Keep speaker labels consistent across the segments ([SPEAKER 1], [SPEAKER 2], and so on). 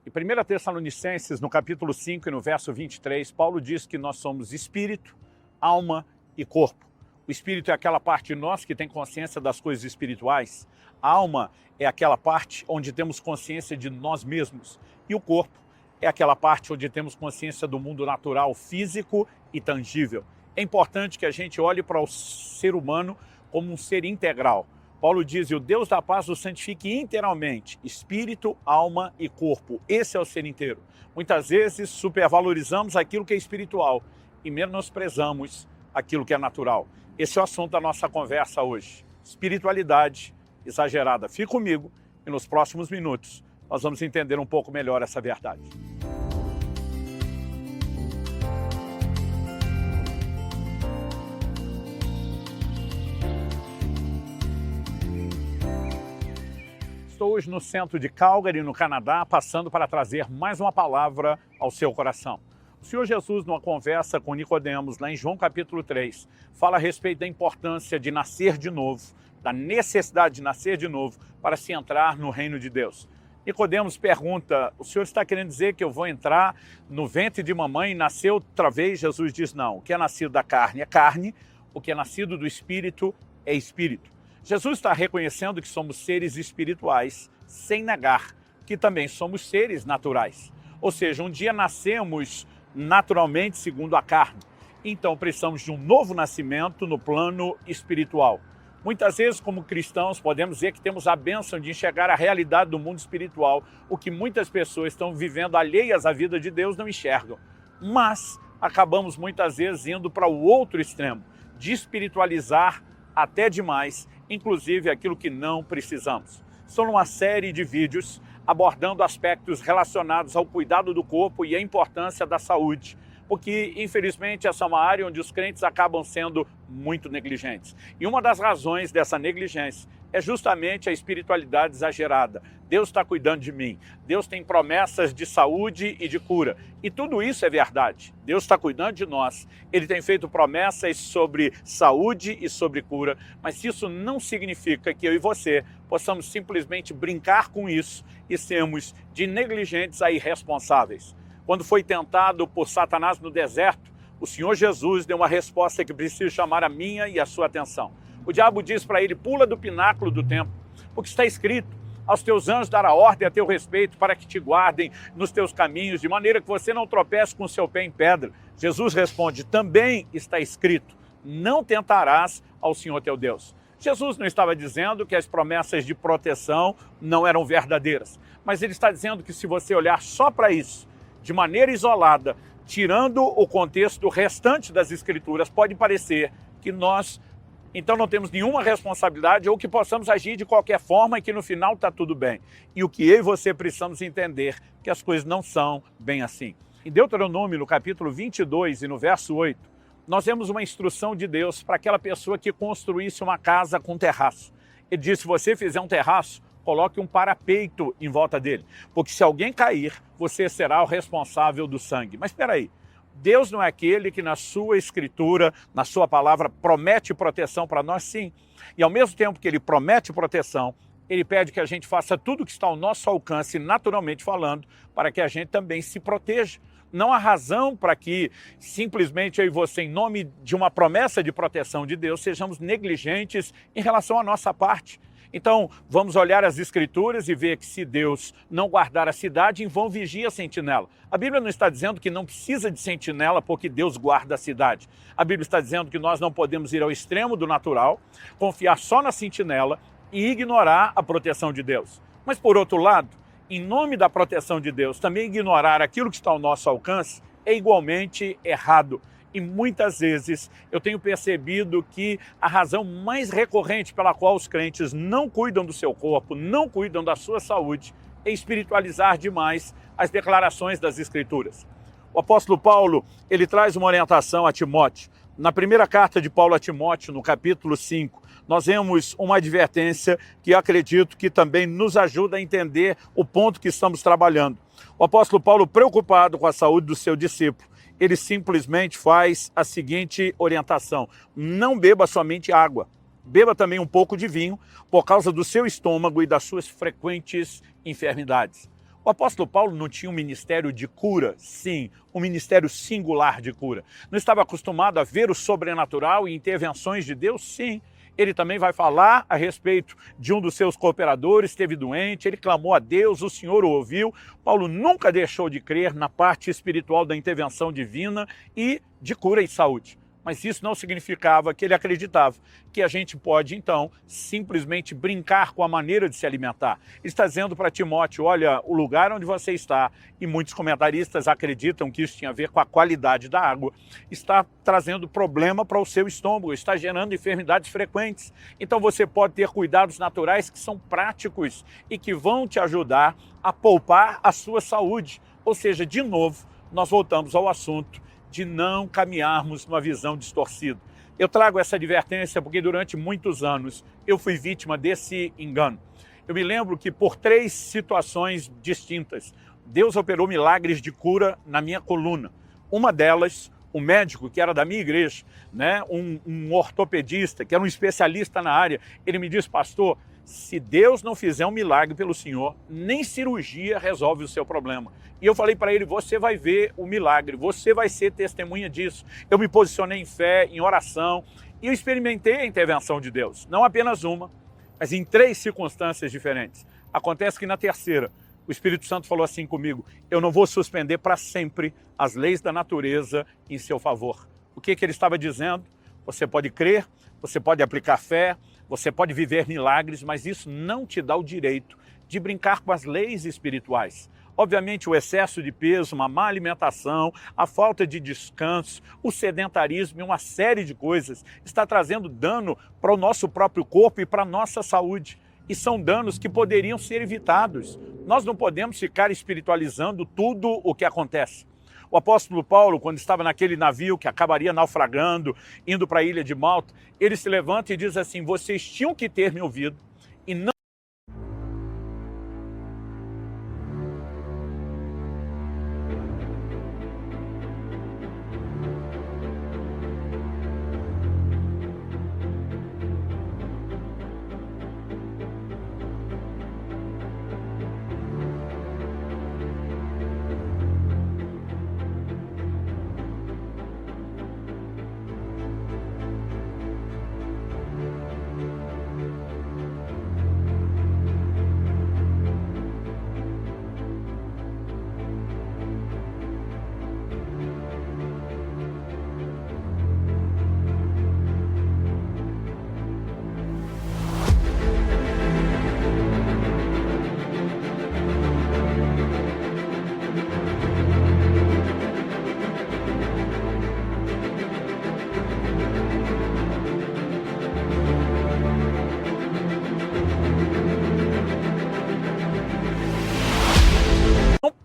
[SPEAKER 1] Em 1 Tessalonicenses, no capítulo 5 e no verso 23, Paulo diz que nós somos espírito, alma e corpo. O espírito é aquela parte de nós que tem consciência das coisas espirituais. A alma é aquela parte onde temos consciência de nós mesmos. E o corpo é aquela parte onde temos consciência do mundo natural, físico e tangível. É importante que a gente olhe para o ser humano como um ser integral. Paulo diz, e o Deus da paz o santifique inteiramente, espírito, alma e corpo. Esse é o ser inteiro. Muitas vezes supervalorizamos aquilo que é espiritual e menosprezamos aquilo que é natural. Esse é o assunto da nossa conversa hoje. Espiritualidade exagerada. Fique comigo e nos próximos minutos nós vamos entender um pouco melhor essa verdade. Estou hoje no centro de Calgary, no Canadá, passando para trazer mais uma palavra ao seu coração. O Senhor Jesus, numa conversa com Nicodemos, lá em João capítulo 3, fala a respeito da importância de nascer de novo, da necessidade de nascer de novo para se entrar no reino de Deus. Nicodemos pergunta, o Senhor está querendo dizer que eu vou entrar no ventre de mamãe e nascer outra vez? Jesus diz, não, o que é nascido da carne é carne, o que é nascido do espírito é espírito. Jesus está reconhecendo que somos seres espirituais, sem negar que também somos seres naturais. Ou seja, um dia nascemos naturalmente segundo a carne. Então precisamos de um novo nascimento no plano espiritual. Muitas vezes, como cristãos, podemos dizer que temos a bênção de enxergar a realidade do mundo espiritual, o que muitas pessoas estão vivendo alheias à vida de Deus não enxergam. Mas acabamos muitas vezes indo para o outro extremo, de espiritualizar até demais, inclusive aquilo que não precisamos. Estou numa série de vídeos abordando aspectos relacionados ao cuidado do corpo e a importância da saúde, porque, infelizmente, essa é uma área onde os crentes acabam sendo muito negligentes. E uma das razões dessa negligência é justamente a espiritualidade exagerada. Deus está cuidando de mim, Deus tem promessas de saúde e de cura. E tudo isso é verdade. Deus está cuidando de nós, Ele tem feito promessas sobre saúde e sobre cura, mas isso não significa que eu e você possamos simplesmente brincar com isso e sermos de negligentes a irresponsáveis. Quando foi tentado por Satanás no deserto, o Senhor Jesus deu uma resposta que precisa chamar a minha e a sua atenção. O diabo diz para ele, pula do pináculo do templo, porque está escrito, aos teus anjos dará ordem a teu respeito para que te guardem nos teus caminhos, de maneira que você não tropece com o seu pé em pedra. Jesus responde, também está escrito, não tentarás ao Senhor teu Deus. Jesus não estava dizendo que as promessas de proteção não eram verdadeiras, mas ele está dizendo que se você olhar só para isso, de maneira isolada, tirando o contexto restante das Escrituras, pode parecer que nós, então, não temos nenhuma responsabilidade ou que possamos agir de qualquer forma e que no final está tudo bem. E o que eu e você precisamos entender que as coisas não são bem assim. Em Deuteronômio, no capítulo 22 e no verso 8, nós vemos uma instrução de Deus para aquela pessoa que construísse uma casa com terraço. Ele diz, se você fizer um terraço, coloque um parapeito em volta dele, porque se alguém cair, você será o responsável do sangue. Mas espera aí, Deus não é aquele que na sua escritura, na sua palavra, promete proteção para nós? Sim. E ao mesmo tempo que ele promete proteção, ele pede que a gente faça tudo o que está ao nosso alcance, naturalmente falando, para que a gente também se proteja. Não há razão para que simplesmente eu e você, em nome de uma promessa de proteção de Deus, sejamos negligentes em relação à nossa parte. Então, vamos olhar as Escrituras e ver que se Deus não guardar a cidade, em vão vigia a sentinela. A Bíblia não está dizendo que não precisa de sentinela porque Deus guarda a cidade. A Bíblia está dizendo que nós não podemos ir ao extremo do natural, confiar só na sentinela e ignorar a proteção de Deus. Mas, por outro lado, em nome da proteção de Deus, também ignorar aquilo que está ao nosso alcance é igualmente errado. E muitas vezes eu tenho percebido que a razão mais recorrente pela qual os crentes não cuidam do seu corpo, não cuidam da sua saúde, é espiritualizar demais as declarações das Escrituras. O apóstolo Paulo, ele traz uma orientação a Timóteo. Na primeira carta de Paulo a Timóteo, no capítulo 5, nós vemos uma advertência que eu acredito que também nos ajuda a entender o ponto que estamos trabalhando. O apóstolo Paulo, preocupado com a saúde do seu discípulo, ele simplesmente faz a seguinte orientação: não beba somente água, beba também um pouco de vinho, por causa do seu estômago e das suas frequentes enfermidades. O apóstolo Paulo não tinha um ministério de cura? Sim, um ministério singular de cura. Não estava acostumado a ver o sobrenatural e intervenções de Deus? Sim. Ele também vai falar a respeito de um dos seus cooperadores, esteve doente, ele clamou a Deus, o Senhor o ouviu. Paulo nunca deixou de crer na parte espiritual da intervenção divina e de cura e saúde. Mas isso não significava que ele acreditava que a gente pode, então, simplesmente brincar com a maneira de se alimentar. Ele está dizendo para Timóteo, olha, o lugar onde você está, e muitos comentaristas acreditam que isso tinha a ver com a qualidade da água, está trazendo problema para o seu estômago, está gerando enfermidades frequentes. Então você pode ter cuidados naturais que são práticos e que vão te ajudar a poupar a sua saúde. Ou seja, de novo, nós voltamos ao assunto de não caminharmos numa visão distorcida. Eu trago essa advertência porque durante muitos anos eu fui vítima desse engano. Eu me lembro que por 3 situações distintas, Deus operou milagres de cura na minha coluna. Uma delas, o médico que era da minha igreja, né, um ortopedista, que era um especialista na área, ele me disse, pastor, se Deus não fizer um milagre pelo senhor, nem cirurgia resolve o seu problema. E eu falei para ele, você vai ver o milagre, você vai ser testemunha disso. Eu me posicionei em fé, em oração, e eu experimentei a intervenção de Deus. Não apenas uma, mas em 3 circunstâncias diferentes. Acontece que na terceira, o Espírito Santo falou assim comigo, eu não vou suspender para sempre as leis da natureza em seu favor. O que ele estava dizendo? Você pode crer, você pode aplicar fé, você pode viver milagres, mas isso não te dá o direito de brincar com as leis espirituais. Obviamente, o excesso de peso, uma má alimentação, a falta de descanso, o sedentarismo e uma série de coisas está trazendo dano para o nosso próprio corpo e para a nossa saúde. E são danos que poderiam ser evitados. Nós não podemos ficar espiritualizando tudo o que acontece. O apóstolo Paulo, quando estava naquele navio que acabaria naufragando, indo para a ilha de Malta, ele se levanta e diz assim, vocês tinham que ter me ouvido e não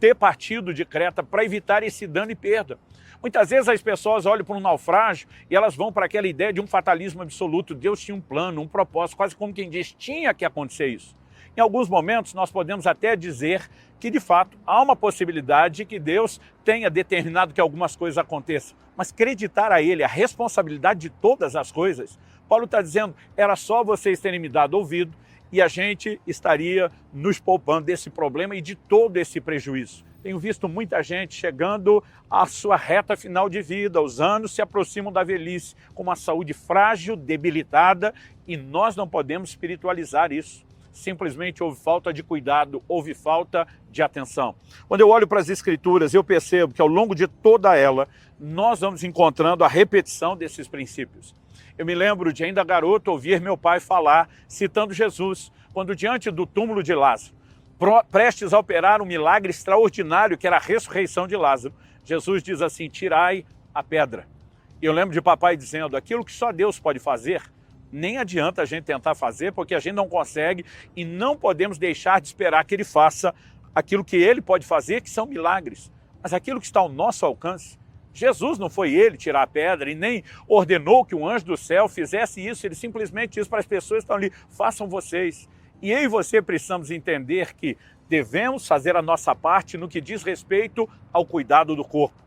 [SPEAKER 1] ter partido de Creta para evitar esse dano e perda. Muitas vezes as pessoas olham para um naufrágio e elas vão para aquela ideia de um fatalismo absoluto. Deus tinha um plano, um propósito, quase como quem diz, tinha que acontecer isso. Em alguns momentos nós podemos até dizer que de fato há uma possibilidade de que Deus tenha determinado que algumas coisas aconteçam. Mas acreditar a Ele a responsabilidade de todas as coisas, Paulo está dizendo, era só vocês terem me dado ouvido, e a gente estaria nos poupando desse problema e de todo esse prejuízo. Tenho visto muita gente chegando à sua reta final de vida, os anos se aproximam da velhice, com uma saúde frágil, debilitada, e nós não podemos espiritualizar isso. Simplesmente houve falta de cuidado, houve falta de atenção. Quando eu olho para as Escrituras, eu percebo que ao longo de toda ela, nós vamos encontrando a repetição desses princípios. Eu me lembro de ainda garoto ouvir meu pai falar, citando Jesus, quando diante do túmulo de Lázaro, prestes a operar um milagre extraordinário que era a ressurreição de Lázaro, Jesus diz assim, tirai a pedra. E eu lembro de papai dizendo, aquilo que só Deus pode fazer, nem adianta a gente tentar fazer, porque a gente não consegue e não podemos deixar de esperar que Ele faça aquilo que Ele pode fazer, que são milagres. Mas aquilo que está ao nosso alcance, Jesus não foi Ele tirar a pedra e nem ordenou que um anjo do céu fizesse isso, Ele simplesmente disse para as pessoas que estão ali, façam vocês. E eu e você precisamos entender que devemos fazer a nossa parte no que diz respeito ao cuidado do corpo.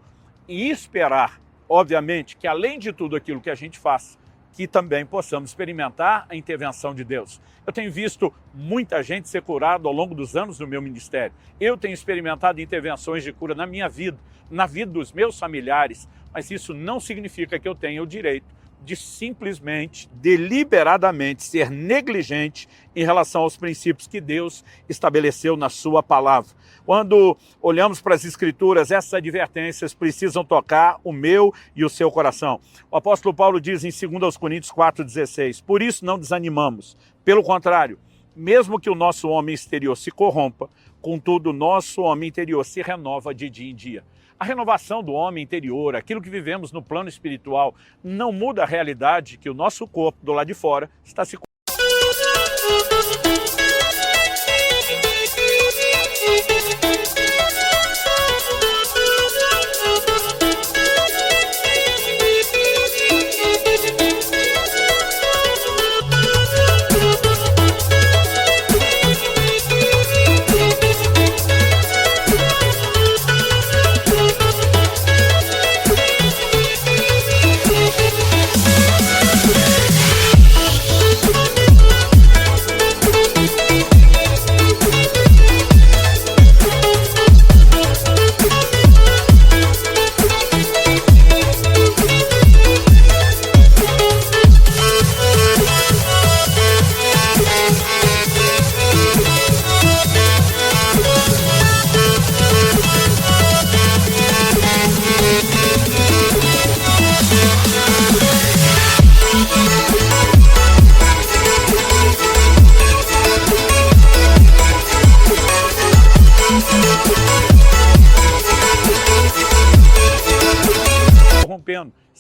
[SPEAKER 1] E esperar, obviamente, que além de tudo aquilo que a gente faz, que também possamos experimentar a intervenção de Deus. Eu tenho visto muita gente ser curada ao longo dos anos do meu ministério. Eu tenho experimentado intervenções de cura na minha vida, na vida dos meus familiares, mas isso não significa que eu tenha o direito de simplesmente, deliberadamente, ser negligente em relação aos princípios que Deus estabeleceu na sua palavra. Quando olhamos para as Escrituras, essas advertências precisam tocar o meu e o seu coração. O apóstolo Paulo diz em 2 Coríntios 4,16, por isso não desanimamos. Pelo contrário, mesmo que o nosso homem exterior se corrompa, contudo o nosso homem interior se renova de dia em dia. A renovação do homem interior, aquilo que vivemos no plano espiritual, não muda a realidade que o nosso corpo, do lado de fora, está se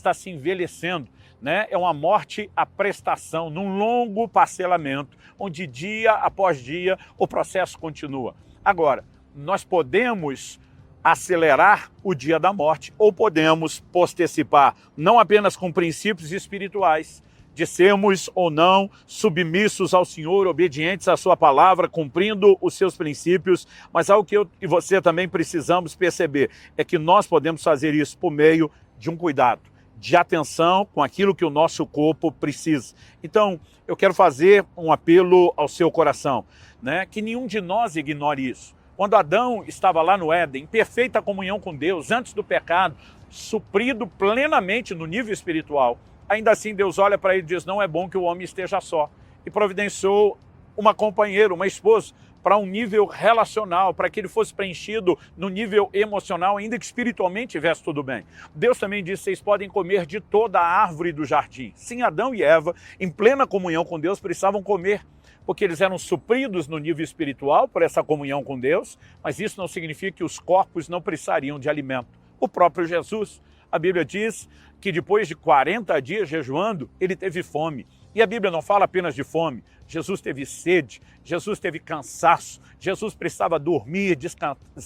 [SPEAKER 1] está se envelhecendo, né? É uma morte à prestação, num longo parcelamento, onde dia após dia o processo continua. Agora, nós podemos acelerar o dia da morte ou podemos postecipar, não apenas com princípios espirituais, de sermos ou não submissos ao Senhor, obedientes à sua palavra, cumprindo os seus princípios, mas algo que eu e você também precisamos perceber é que nós podemos fazer isso por meio de um cuidado, de atenção com aquilo que o nosso corpo precisa. Então, eu quero fazer um apelo ao seu coração, né? Que nenhum de nós ignore isso. Quando Adão estava lá no Éden, em perfeita comunhão com Deus, antes do pecado, suprido plenamente no nível espiritual, ainda assim Deus olha para ele e diz, não é bom que o homem esteja só. E providenciou uma companheira, uma esposa, para um nível relacional, para que ele fosse preenchido no nível emocional, ainda que espiritualmente estivesse tudo bem. Deus também disse, vocês podem comer de toda a árvore do jardim. Sim, Adão e Eva, em plena comunhão com Deus, precisavam comer, porque eles eram supridos no nível espiritual por essa comunhão com Deus, mas isso não significa que os corpos não precisariam de alimento. O próprio Jesus, a Bíblia diz que depois de 40 dias jejuando, ele teve fome. E a Bíblia não fala apenas de fome, Jesus teve sede, Jesus teve cansaço, Jesus precisava dormir,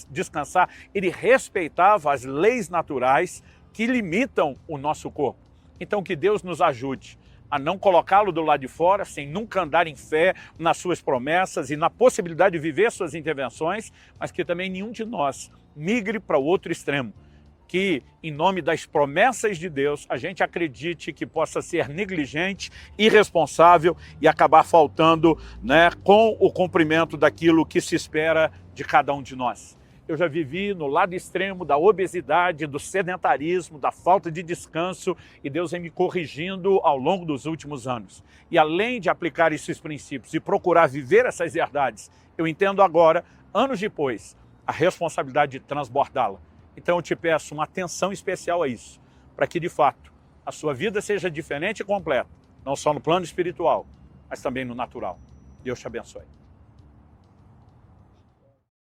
[SPEAKER 1] descansar, ele respeitava as leis naturais que limitam o nosso corpo. Então que Deus nos ajude a não colocá-lo do lado de fora, sem nunca andar em fé nas suas promessas e na possibilidade de viver suas intervenções, mas que também nenhum de nós migre para o outro extremo. Que, em nome das promessas de Deus, a gente acredite que possa ser negligente, irresponsável e acabar faltando, né, com o cumprimento daquilo que se espera de cada um de nós. Eu já vivi no lado extremo da obesidade, do sedentarismo, da falta de descanso, e Deus vem me corrigindo ao longo dos últimos anos. E além de aplicar esses princípios e procurar viver essas verdades, eu entendo agora, anos depois, a responsabilidade de transbordá-la. Então eu te peço uma atenção especial a isso, para que de fato a sua vida seja diferente e completa, não só no plano espiritual, mas também no natural. Deus te abençoe.